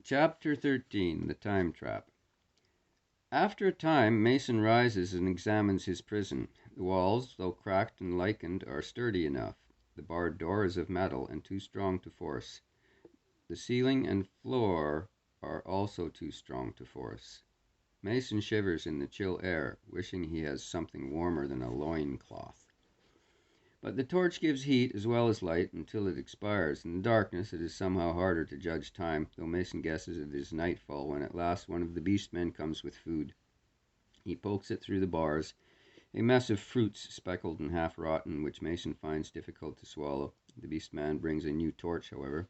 Chapter 13 The Time Trap. After a time, Mason rises and examines his prison. The walls, though cracked and lichened, are sturdy enough. The barred door is of metal and too strong to force. The ceiling and floor are also too strong to force. Mason shivers in the chill air, wishing he has something warmer than a loin cloth. But the torch gives heat as well as light until it expires. In the darkness it is somehow harder to judge time, though Mason guesses it is nightfall when at last one of the beast men comes with food. He pokes it through the bars, a mess of fruits, speckled and half rotten, which Mason finds difficult to swallow. The beast man brings a new torch, however.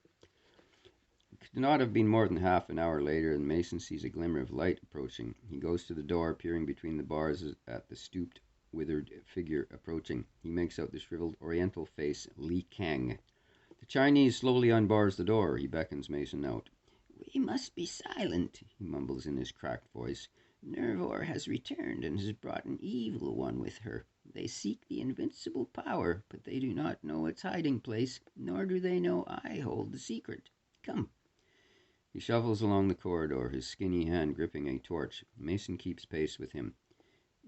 It could not have been more than half an hour later, and Mason sees a glimmer of light approaching. He goes to the door, peering between the bars at the stooped, withered figure approaching. He makes out the shriveled oriental face, Li Kang. The Chinese slowly unbars the door. He beckons Mason out. "We must be silent," he mumbles in his cracked voice. "Nervor has returned and has brought an evil one with her. They seek the invincible power, but they do not know its hiding place, nor do they know I hold the secret. Come." He shuffles along the corridor, his skinny hand gripping a torch. Mason keeps pace with him.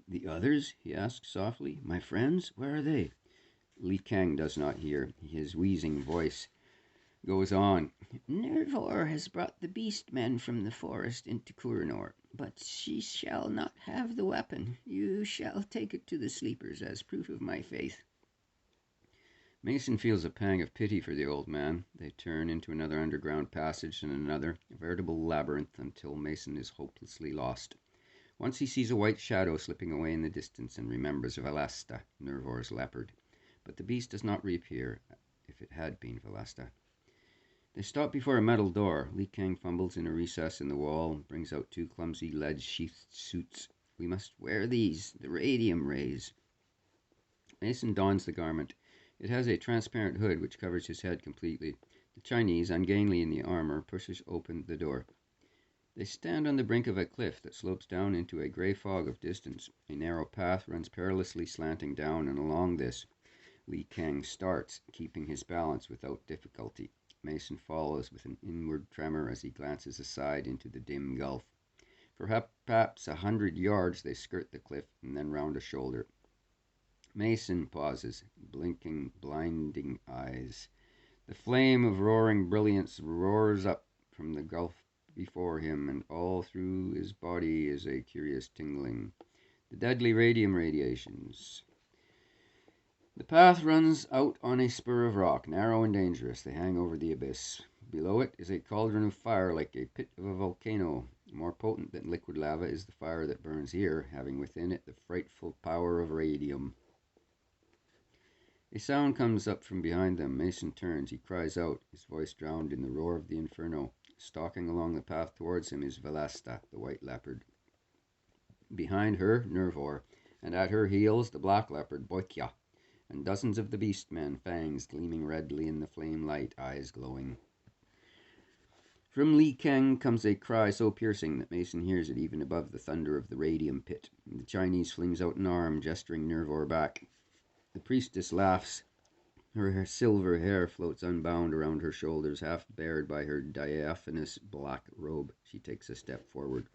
"The others?" he asks softly. "My friends? Where are they?" Li Kang does not hear. His wheezing voice goes on. "Nervor has brought the beast men from the forest into Kuranor, but she shall not have the weapon. You shall take it to the sleepers as proof of my faith." Mason feels a pang of pity for the old man. They turn into another underground passage and another, a veritable labyrinth, until Mason is hopelessly lost. Once he sees a white shadow slipping away in the distance and remembers Velasta, Nervor's leopard. But the beast does not reappear, if it had been Velasta. They stop before a metal door. Li Kang fumbles in a recess in the wall and brings out two clumsy lead-sheathed suits. "We must wear these, the radium rays." Mason dons the garment. It has a transparent hood which covers his head completely. The Chinese, ungainly in the armor, pushes open the door. They stand on the brink of a cliff that slopes down into a gray fog of distance. A narrow path runs perilously slanting down, and along this Li Kang starts, keeping his balance without difficulty. Mason follows with an inward tremor as he glances aside into the dim gulf. For perhaps 100 yards they skirt the cliff and then round a shoulder. Mason pauses, blinking blinding eyes. The flame of roaring brilliance roars up from the gulf before him, and all through his body is a curious tingling. The deadly radium radiations. The path runs out on a spur of rock, narrow and dangerous. They hang over the abyss. Below it is a cauldron of fire like a pit of a volcano. More potent than liquid lava is the fire that burns here, having within it the frightful power of radium. A sound comes up from behind them. Mason turns. He cries out, his voice drowned in the roar of the inferno. Stalking along the path towards him is Velasta, the white leopard. Behind her, Nervor, and at her heels the black leopard, Boikya, and dozens of the beast men, fangs gleaming redly in the flame light, eyes glowing. From Li Kang comes a cry so piercing that Mason hears it even above the thunder of the radium pit. The Chinese flings out an arm, gesturing Nervor back. The priestess laughs. Her silver hair floats unbound around her shoulders, half bared by her diaphanous black robe. She takes a step forward.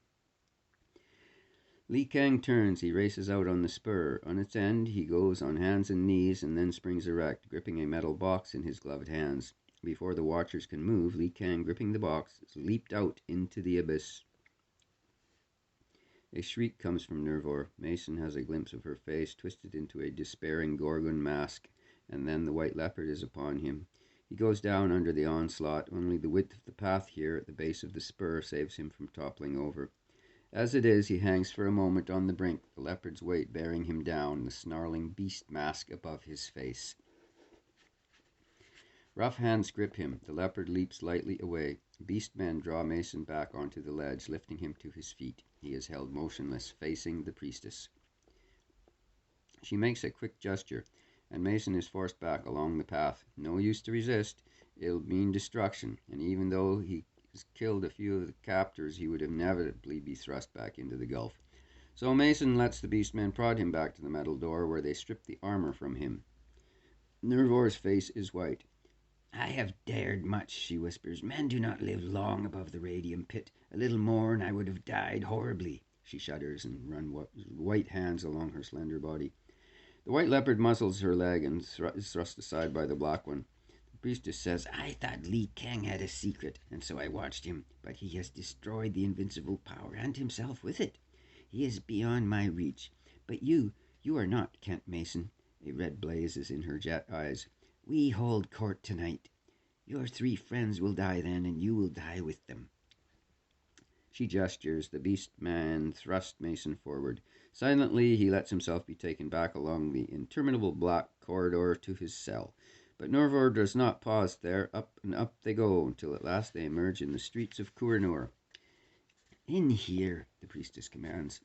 Li Kang turns. He races out on the spur. On its end, he goes on hands and knees and then springs erect, gripping a metal box in his gloved hands. Before the watchers can move, Li Kang, gripping the box, has leaped out into the abyss. A shriek comes from Nervor. Mason has a glimpse of her face, twisted into a despairing Gorgon mask, and then the white leopard is upon him. He goes down under the onslaught. Only the width of the path here at the base of the spur saves him from toppling over. As it is, he hangs for a moment on the brink, the leopard's weight bearing him down, the snarling beast mask above his face. Rough hands grip him. The leopard leaps lightly away. Beast men draw Mason back onto the ledge, lifting him to his feet. He is held motionless, facing the priestess. She makes a quick gesture, and Mason is forced back along the path. No use to resist. It'll mean destruction, and even though he has killed a few of the captors, he would inevitably be thrust back into the gulf. So Mason lets the beastmen prod him back to the metal door, where they strip the armor from him. Nervor's face is white. I have dared much, she whispers. Men do not live long above the radium pit. A little more and I would have died horribly. She shudders and runs white hands along her slender body. The white leopard muzzles her leg and is thrust aside by the black one. The priestess says, I thought Li Kang had a secret, and so I watched him, but he has destroyed the invincible power and himself with it. He is beyond my reach. But you are not, Kent Mason. A red blaze is in her jet eyes. We hold court tonight. Your three friends will die then, and you will die with them. She gestures. The beast man thrusts Mason forward. Silently, he lets himself be taken back along the interminable black corridor to his cell. But Norvor does not pause there. Up and up they go, until at last they emerge in the streets of Kuranur. In here, the priestess commands.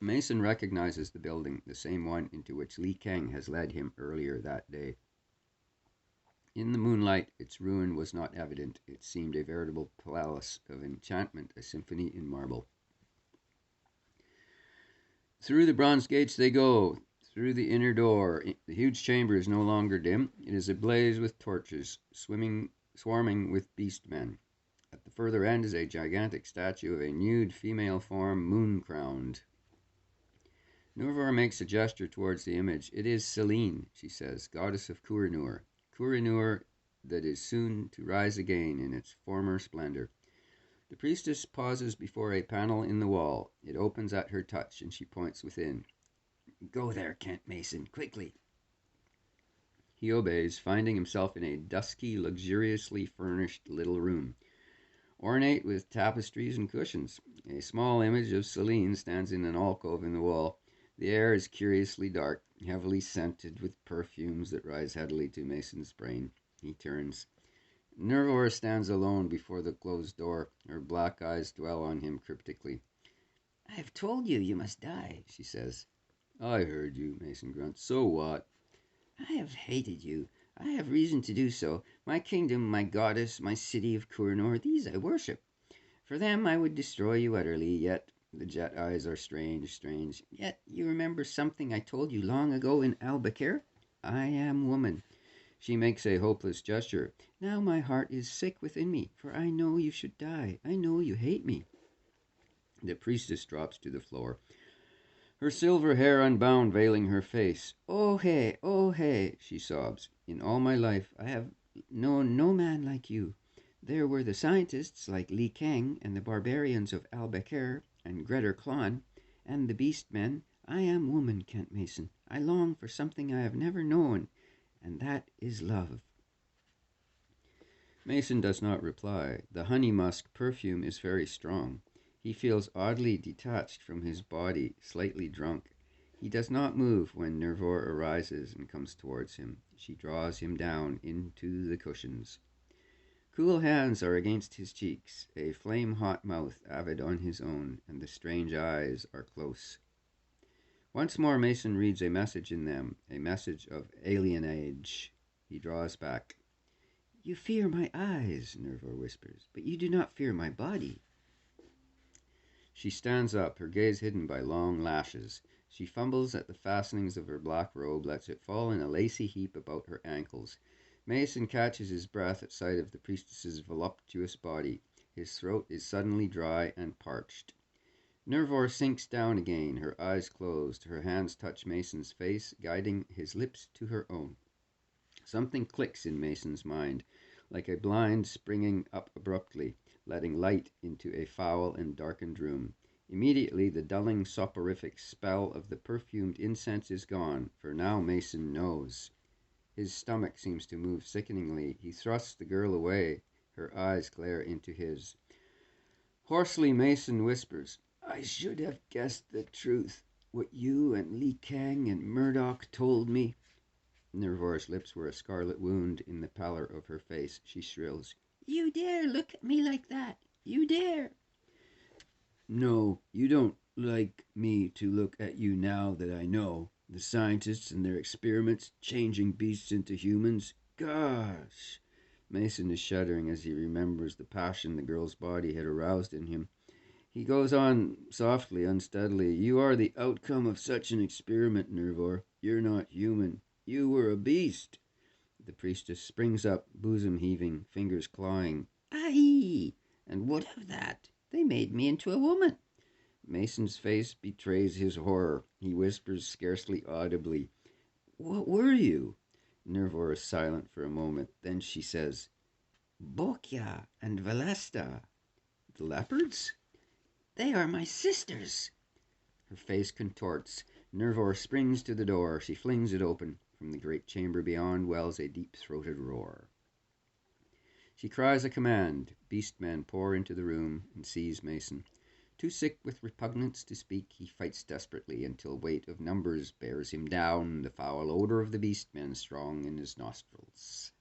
Mason recognizes the building, the same one into which Li Kang has led him earlier that day. In the moonlight, its ruin was not evident. It seemed a veritable palace of enchantment, a symphony in marble. Through the bronze gates they go, through the inner door. The huge chamber is no longer dim. It is ablaze with torches, swarming with beast-men. At the further end is a gigantic statue of a nude female form, moon-crowned. Nurvar makes a gesture towards the image. It is Selene, she says, goddess of Kuranur. Kuranur that is soon to rise again in its former splendor. The priestess pauses before a panel in the wall. It opens at her touch, and she points within. Go there, Kent Mason, quickly. He obeys, finding himself in a dusky, luxuriously furnished little room, ornate with tapestries and cushions. A small image of Selene stands in an alcove in the wall. The air is curiously dark, heavily scented with perfumes that rise heavily to Mason's brain. He turns. Nervor stands alone before the closed door. Her black eyes dwell on him cryptically. I have told you you must die, she says. I heard you, Mason grunts. So what? I have hated you. I have reason to do so. My kingdom, my goddess, my city of Kuranor, these I worship. For them I would destroy you utterly, yet the jet eyes are strange. Yet you remember something I told you long ago in Albuquerque? I am woman. She makes a hopeless gesture. Now my heart is sick within me, for I know you should die. I know you hate me. The priestess drops to the floor, her silver hair unbound, veiling her face. Oh hey, she sobs. In all my life I have known no man like you. There were the scientists like Li Kang and the barbarians of Albuquerque and Greder Klon and the beast men. I am woman, Kent Mason. I long for something I have never known, and that is love. Mason does not reply. The honey musk perfume is very strong. He feels oddly detached from his body, slightly drunk. He does not move when Nervor arises and comes towards him. She draws him down into the cushions. Cool hands are against his cheeks, a flame-hot mouth avid on his own, and the strange eyes are close. Once more Mason reads a message in them, a message of alienage. He draws back. You fear my eyes, Nervor whispers, but you do not fear my body. She stands up, her gaze hidden by long lashes. She fumbles at the fastenings of her black robe, lets it fall in a lacy heap about her ankles. Mason catches his breath at sight of the priestess's voluptuous body. His throat is suddenly dry and parched. Nervor sinks down again, her eyes closed. Her hands touch Mason's face, guiding his lips to her own. Something clicks in Mason's mind, like a blind springing up abruptly, letting light into a foul and darkened room. Immediately the dulling, soporific spell of the perfumed incense is gone, for now Mason knows. His stomach seems to move sickeningly. He thrusts the girl away. Her eyes glare into his. Hoarsely Mason whispers, I should have guessed the truth. What you and Li Kang and Murdoch told me. Nervor's lips were a scarlet wound in the pallor of her face. She shrills, You dare look at me like that? You dare? No, you don't like me to look at you now that I know. The scientists and their experiments, changing beasts into humans. Gosh! Mason is shuddering as he remembers the passion the girl's body had aroused in him. He goes on softly, unsteadily. You are the outcome of such an experiment, Nervor. You're not human. You were a beast. The priestess springs up, bosom heaving, fingers clawing. Aye, and what of that? They made me into a woman. Mason's face betrays his horror. He whispers scarcely audibly, What were you? Nervor is silent for a moment. Then she says, Bokya and Velesta. The leopards? They are my sisters. Her face contorts. Nervor springs to the door. She flings it open. From the great chamber beyond wells a deep-throated roar. She cries a command. Beastmen pour into the room and seize Mason. Too sick with repugnance to speak, he fights desperately until weight of numbers bears him down, the foul odor of the beastmen strong in his nostrils.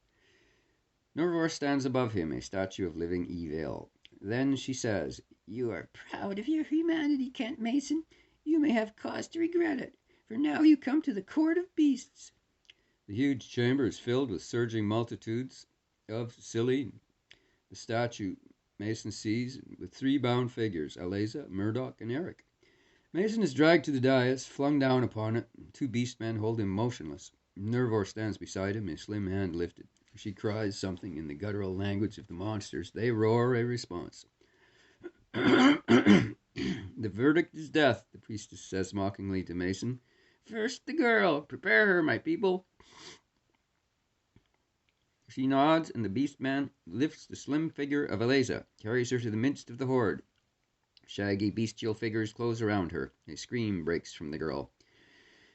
Nervor stands above him, a statue of living evil. Then she says, You are proud of your humanity, Kent Mason. You may have cause to regret it, for now you come to the court of beasts. The huge chamber is filled with surging multitudes of silly. The statue Mason sees with three bound figures, Aleza, Murdoch, and Eric. Mason is dragged to the dais, flung down upon it. Two beastmen hold him motionless. Nervor stands beside him, his slim hand lifted. She cries something in the guttural language of the monsters. They roar a response. The verdict is death, the priestess says mockingly to Mason. First the girl. Prepare her, my people. She nods, and the beastman lifts the slim figure of Aleza, carries her to the midst of the horde. Shaggy bestial figures close around her. A scream breaks from the girl.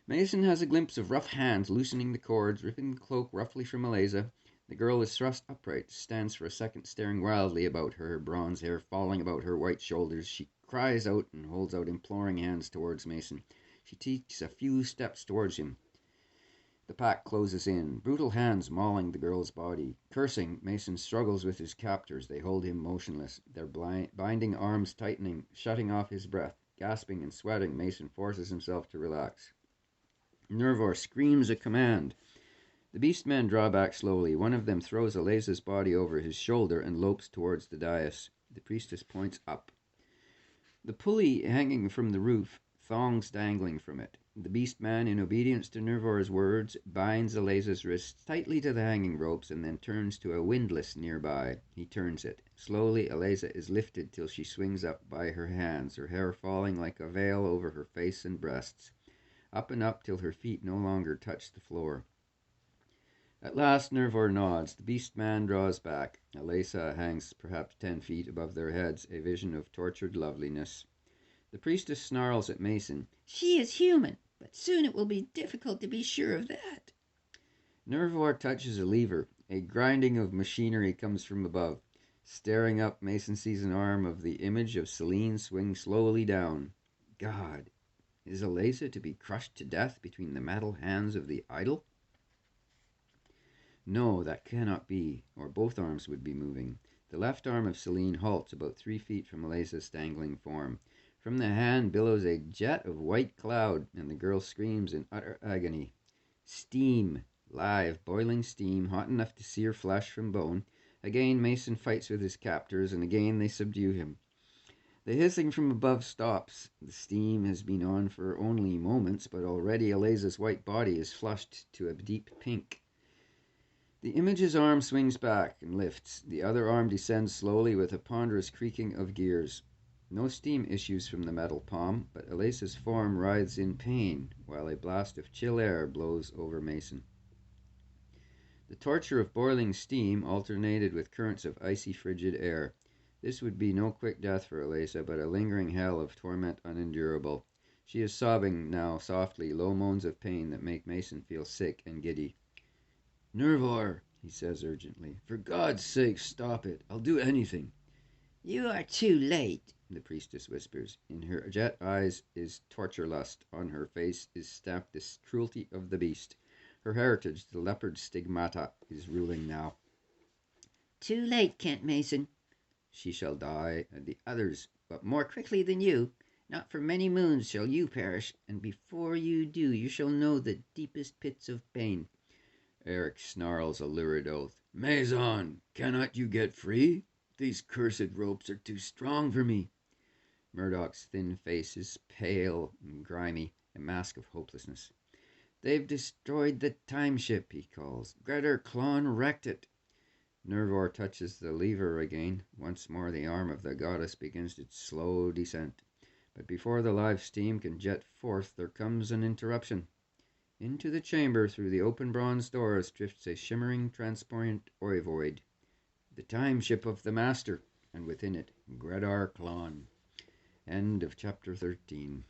Mason has a glimpse of rough hands loosening the cords, ripping the cloak roughly from Aleza. The girl is thrust upright, stands for a second staring wildly about her bronze hair falling about her white shoulders. She cries out and holds out imploring hands towards Mason. She takes a few steps towards him. The pack closes in, brutal hands mauling the girl's body. Cursing, Mason struggles with his captors. They hold him motionless, their binding arms tightening, shutting off his breath. Gasping and sweating, Mason forces himself to relax. Nervor screams a command. The beastmen draw back slowly. One of them throws Aleza's body over his shoulder and lopes towards the dais. The priestess points up. The pulley hanging from the roof, thongs dangling from it. The beastman, in obedience to Nervor's words, binds Aleza's wrists tightly to the hanging ropes and then turns to a windlass nearby. He turns it. Slowly, Aleza is lifted till she swings up by her hands, her hair falling like a veil over her face and breasts. Up and up till her feet no longer touch the floor. At last Nervor nods. The beastman draws back. Aleza hangs perhaps 10 feet above their heads, a vision of tortured loveliness. The priestess snarls at Mason. She is human, but soon it will be difficult to be sure of that. Nervor touches a lever. A grinding of machinery comes from above. Staring up, Mason sees an arm of the image of Selene swing slowly down. God, is Aleza to be crushed to death between the metal hands of the idol? No, that cannot be, or both arms would be moving. The left arm of Selene halts about 3 feet from Aleza's dangling form. From the hand billows a jet of white cloud, and the girl screams in utter agony. Steam, live, boiling steam, hot enough to sear flesh from bone. Again Mason fights with his captors, and again they subdue him. The hissing from above stops. The steam has been on for only moments, but already Aleza's white body is flushed to a deep pink. The image's arm swings back and lifts. The other arm descends slowly with a ponderous creaking of gears. No steam issues from the metal palm, but Aleza's form writhes in pain, while a blast of chill air blows over Mason. The torture of boiling steam alternated with currents of icy frigid air. This would be no quick death for Aleza, but a lingering hell of torment unendurable. She is sobbing now softly, low moans of pain that make Mason feel sick and giddy. Nervor, he says urgently, for God's sake stop it. I'll do anything. You are too late, the priestess whispers. In her jet eyes is torture lust. On her face is stamped this cruelty of the beast. Her heritage, the leopard stigmata, is ruling now. Too late, Kent Mason. She shall die, and the others, but more quickly than you. Not for many moons shall you perish, and before you do, you shall know the deepest pits of pain. Eric snarls a lurid oath. Maison, cannot you get free? These cursed ropes are too strong for me. Murdoch's thin face is pale and grimy, a mask of hopelessness. They've destroyed the time ship, he calls. Gregor Clon wrecked it. Nervor touches the lever again. Once more the arm of the goddess begins its slow descent. But before the live steam can jet forth, there comes an interruption. Into the chamber, through the open bronze doors, drifts a shimmering, transparent ovoid, the time ship of the Master, and within it, Gredar Clon. End of chapter 13.